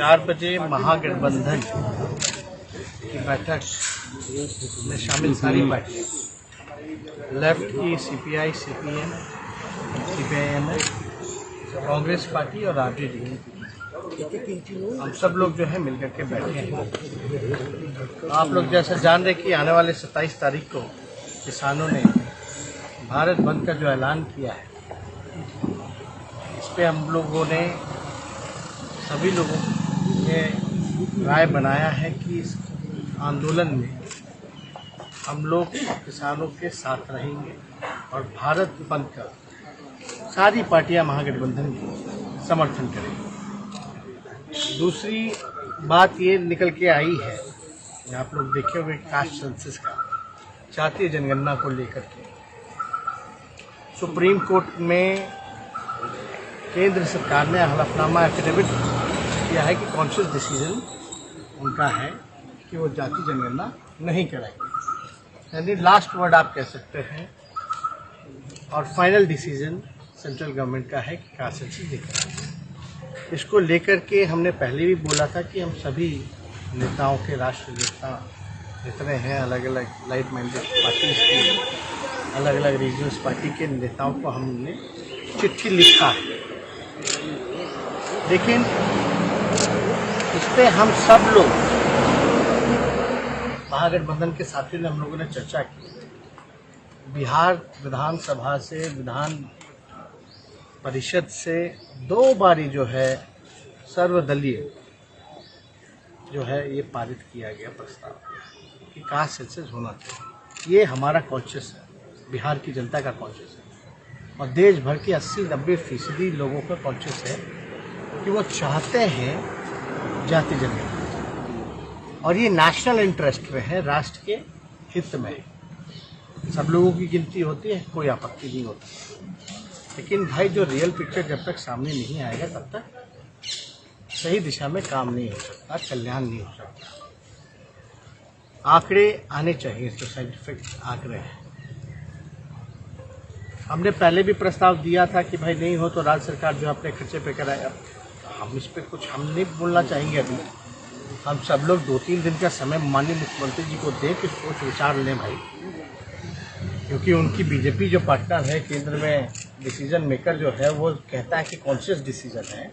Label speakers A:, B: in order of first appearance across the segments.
A: 4 बजे महागठबंधन की बैठक में शामिल सारी पार्टियां, लेफ्ट की CPI, CPM, CPIML, Congress party और आरजेडी, हम सब लोग जो है मिलकर के बैठे हैं। आप लोग जैसा जान रहे कि आने वाले 27 तारीख को किसानों ने भारत बंद का जो ऐलान किया है, इस पे हम लोगों ने सभी लोगों ने राय बनाया है कि इस आंदोलन में हम लोग किसानों के साथ रहेंगे और भारत बंद का सारी पार्टियां महागठबंधन की समर्थन करेंगी। दूसरी बात ये निकल के आई है, आप लोग देखे होंगे कास्ट सेंसस का जातीय जनगणना को लेकर के सुप्रीम कोर्ट में केंद्र सरकार ने हलफनामा एफिडेविट किया है कि कॉन्शियस डिसीजन उनका है कि वो जाति जनगणना नहीं कराएंगे, यानी लास्ट वर्ड आप कह सकते हैं। और फाइनल डिसीजन सेंट्रल गवर्नमेंट का है कि कास्ट सेंसस दिखाएंगे। इसको लेकर के हमने पहले भी बोला था कि हम सभी नेताओं के, राष्ट्रीय नेता जितने हैं, अलग अलग लाइट माइंडेड पार्टीज के, अलग अलग रीजनल पार्टी के नेताओं को हमने चिट्ठी लिखा है। लेकिन इस पर हम सब लोग महागठबंधन के साथियों ने, हम लोगों ने चर्चा की। बिहार विधानसभा से, विधान परिषद से 2 बारी जो है सर्वदलीय जो है ये पारित किया गया प्रस्ताव कि कास्ट सेंसस होना चाहिए। ये हमारा कॉन्शियस है, बिहार की जनता का कॉन्शियस है और देश भर के 80-90% लोगों का कॉन्शियस है कि वो चाहते हैं जाति जनगणना और ये नेशनल इंटरेस्ट में है, राष्ट्र के हित में है। सब लोगों की गिनती होती है, कोई आपत्ति नहीं होती, लेकिन भाई जो रियल पिक्चर जब तक सामने नहीं आएगा तब तक सही दिशा में काम नहीं हो सकता, कल्याण नहीं हो सकता। आंकड़े आने चाहिए, तो साइंटिफिक आंकड़े हैं। हमने पहले भी प्रस्ताव दिया था कि भाई नहीं हो तो राज्य सरकार जो अपने खर्चे पे कराए। अब हम इस पे कुछ हम नहीं बोलना चाहेंगे अभी। हम सब लोग 2-3 दिन का समय माननीय मुख्यमंत्री जी को दे के सोच विचार लें भाई, क्योंकि उनकी बीजेपी जो पार्टनर है केंद्र में, डिसीजन मेकर जो है, वो कहता है कि कॉन्शियस डिसीजन है।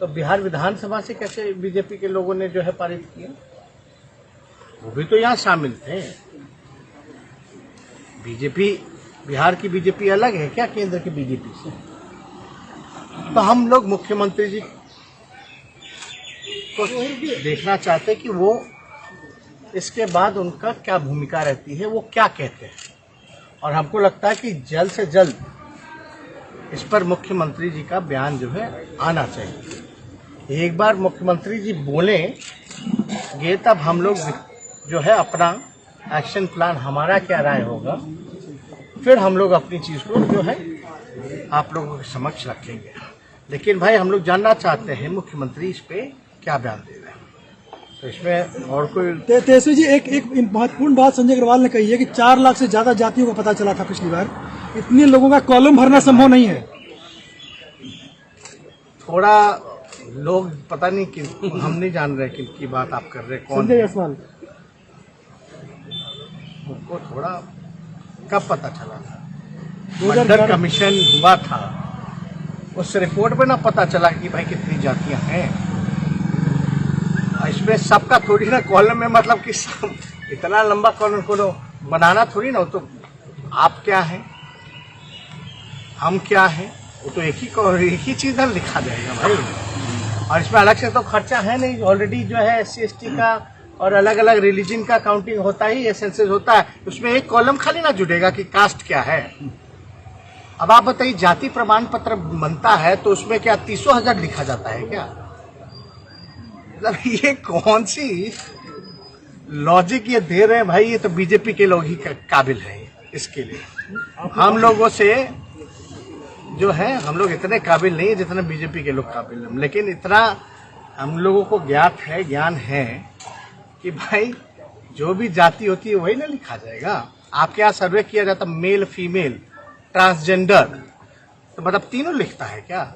A: तो बिहार विधानसभा से कैसे बीजेपी के लोगों ने जो है पारित किया? वो भी तो यहाँ शामिल थे। बीजेपी, बिहार की बीजेपी अलग है क्या केंद्र की बीजेपी से? तो हम लोग मुख्यमंत्री जी को देखना चाहते कि वो इसके बाद उनका क्या भूमिका रहती है, वो क्या कहते हैं। और हमको लगता है कि जल्द से जल्द इस पर मुख्यमंत्री जी का बयान जो है आना चाहिए। एक बार मुख्यमंत्री जी बोलेंगे तब हम लोग जो है अपना एक्शन प्लान, हमारा क्या राय होगा, फिर हम लोग अपनी चीज़ को जो है आप लोगों के समक्ष रखेंगे। लेकिन भाई हम लोग जानना चाहते हैं मुख्यमंत्री इस पे क्या बयान दे रहे हैं। तो इसमें और कोई
B: तेजस्वी जी, एक महत्वपूर्ण बात संजय अग्रवाल ने कही है कि 4 लाख से ज्यादा जातियों का पता चला था पिछली बार। इतने लोगों का कॉलम भरना संभव नहीं है।
A: थोड़ा लोग पता नहीं कि हम नहीं जान रहे किनकी बात आप कर रहे हैं, कौन
B: संजय जायसवाल,
A: उनको थोड़ा कब पता चला था? मंडल कमीशन हुआ था, उस रिपोर्ट में ना पता चला कि भाई कितनी जातियां हैं। इसमें सबका थोड़ी ना कॉलम में, मतलब कि सब इतना लंबा कॉलम को बनाना थोड़ी ना। वो तो आप क्या हैं, हम क्या हैं, वो तो एक ही चीज लिखा जाएगा भाई। और इसमें अलग से तो खर्चा है नहीं, ऑलरेडी जो है SC/ST का और अलग अलग रिलीजन का काउंटिंग होता ही है, सेंसस होता है। उसमें एक कॉलम खाली ना जुड़ेगा कि कास्ट क्या है। अब आप बताइए, जाति प्रमाण पत्र बनता है तो उसमें क्या 30,000 लिखा जाता है क्या? मतलब ये कौन सी लॉजिक ये दे रहे हैं भाई? ये तो बीजेपी के लोग ही काबिल हैं इसके लिए। हम लोगों से जो है, हम लोग इतने काबिल नहीं है जितने बीजेपी के लोग काबिल हैं। लेकिन इतना हम लोगों को ज्ञान है कि भाई जो भी जाति होती है वही ना लिखा जाएगा। आपके यहाँ सर्वे किया जाता मेल, फीमेल, ट्रांसजेंडर, तो मतलब तीनों लिखता है क्या?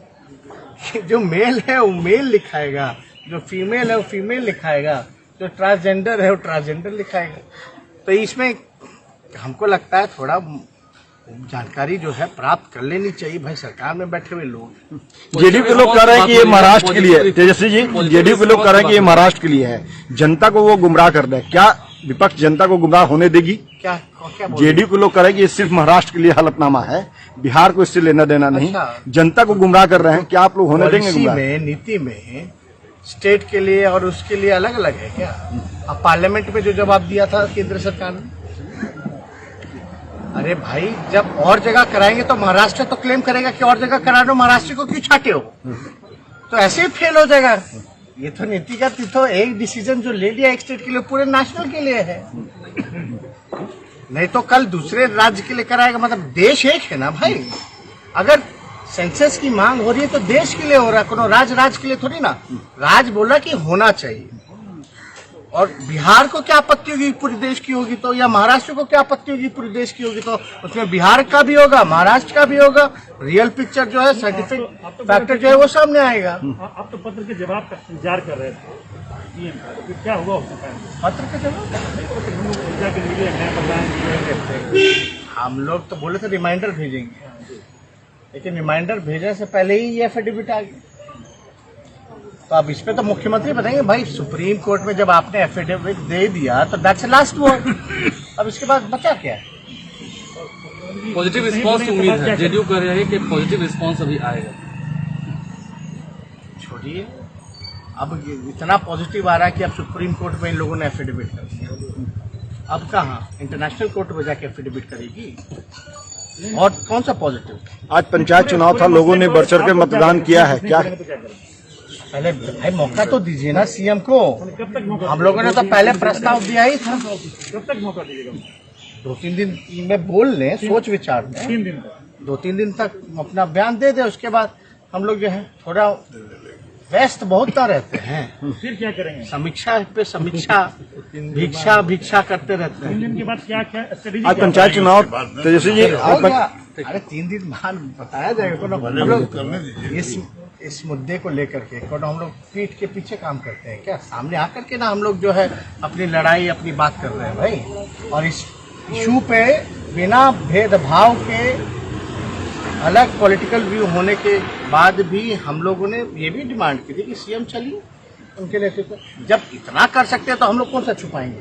A: जो मेल है वो मेल लिखाएगा, जो फीमेल है वो फीमेल लिखाएगा, जो ट्रांसजेंडर है वो ट्रांसजेंडर लिखाएगा। तो इसमें हमको लगता है थोड़ा जानकारी जो है प्राप्त कर लेनी चाहिए भाई, सरकार में बैठे हुए लोग।
C: जेडीयू के लोग कह रहे हैं कि ये महाराष्ट्र के लिए है। तेजस्वी जी, जेडीयू के लोग कह रहे हैं कि ये महाराष्ट्र के लिए है, जनता को वो गुमराह कर रहे हैं। क्या विपक्ष जनता को गुमराह होने देगी?
A: क्या बोल
C: जेडीयू के लोग कह रहे हैं कि ये सिर्फ महाराष्ट्र के लिए हलफनामा है, बिहार को इससे लेना देना नहीं।
A: अच्छा।
C: जनता को गुमराह कर रहे हैं, क्या आप लोग होने देंगे
A: पॉलिसी
C: गुमराह?
A: में, नीति में स्टेट के लिए और उसके लिए अलग अलग है क्या? अब पार्लियामेंट में जो जवाब दिया था केंद्र सरकार ने, अरे भाई जब और जगह कराएंगे तो महाराष्ट्र तो क्लेम करेगा कि और जगह करा दो, महाराष्ट्र को क्यों छाटे हो? तो ऐसे ही फेल हो जाएगा। ये तो नीतिगत तो एक डिसीजन जो ले लिया एक स्टेट के लिए पूरे नेशनल के लिए है, नहीं तो कल दूसरे राज्य के लिए कराएगा। मतलब देश एक है ना भाई, अगर सेंसस की मांग हो रही है तो देश के लिए हो रहा है, कोनो राज्य के लिए थोड़ी ना। राज बोला कि होना चाहिए, और बिहार को क्या आपत्ति होगी पूरे देश की होगी तो, या महाराष्ट्र को क्या आपत्ति होगी पूरे देश की होगी तो, उसमें बिहार का भी होगा, महाराष्ट्र का भी होगा। रियल पिक्चर जो है, साइंटिफिक फैक्टर जो है वो सामने आएगा।
D: आप तो पत्र के जवाब का इंतजार कर रहे थे पीएम का, तो फिर क्या हुआ उससे पहले?
A: पत्र का जवाब
D: ऊर्जा के लिए नया प्रधान
A: हम लोग तो बोले थे रिमाइंडर भेजेंगे, लेकिन रिमाइंडर भेजने से पहले ही ये एफिडेविट आ गया। तो अब इस पे तो मुख्यमंत्री बताएंगे भाई, सुप्रीम कोर्ट में जब आपने एफिडेविट दे दिया तो दैट्स लास्ट वर्ड। अब इसके बाद बचा क्या है?
E: पॉजिटिव रिस्पांस उम्मीद है, जेडीयू कह रहे हैं कि पॉजिटिव रिस्पांस अभी आएगा।
A: छोड़िए, अब इतना पॉजिटिव आ रहा है कि अब सुप्रीम कोर्ट में इन लोगों ने एफिडेविट कर दिया। अब कहाँ इंटरनेशनल कोर्ट में जाके एफिडेविट करेगी? और कौन सा पॉजिटिव?
C: आज पंचायत चुनाव था, लोगों ने बढ़ चढ़ के मतदान किया है, क्या
A: पहले भाई मौका तो दीजिए ना सीएम को। हम लोगों ने तो पहले प्रस्ताव दिया ही था।
D: कब तक मौका दीजिएगा?
A: 2-3 दिन में बोल लें, सोच विचार लें,
D: 3 दिन
A: 2-3 दिन तक अपना बयान दे दे। उसके बाद हम लोग जो है थोड़ा व्यस्त बहुत रहते हैं,
D: फिर क्या करेंगे?
A: समीक्षा पे समीक्षा, भिक्षा करते रहते
D: 3
A: हैं।
D: दिन के बाद क्या स्ट्रेटेजी?
C: आज पंचायत चुनाव तेजस्वी जी,
A: हो गया। अरे 3 दिन बाद बताया जाएगा। कोनो हम लोग इस मुद्दे को लेकर के कोनो हम लोग पीठ के पीछे काम करते हैं क्या? सामने आकर के ना हम लोग जो है अपनी लड़ाई, अपनी बात कर रहे हैं भाई। और इस इशू पे बिना भेदभाव के, अलग पॉलिटिकल व्यू होने के बाद भी हम लोगों ने ये भी डिमांड की थी कि सीएम चलिए उनके नेतृत्व। जब इतना कर सकते हैं तो हम लोग कौन सा छुपाएंगे?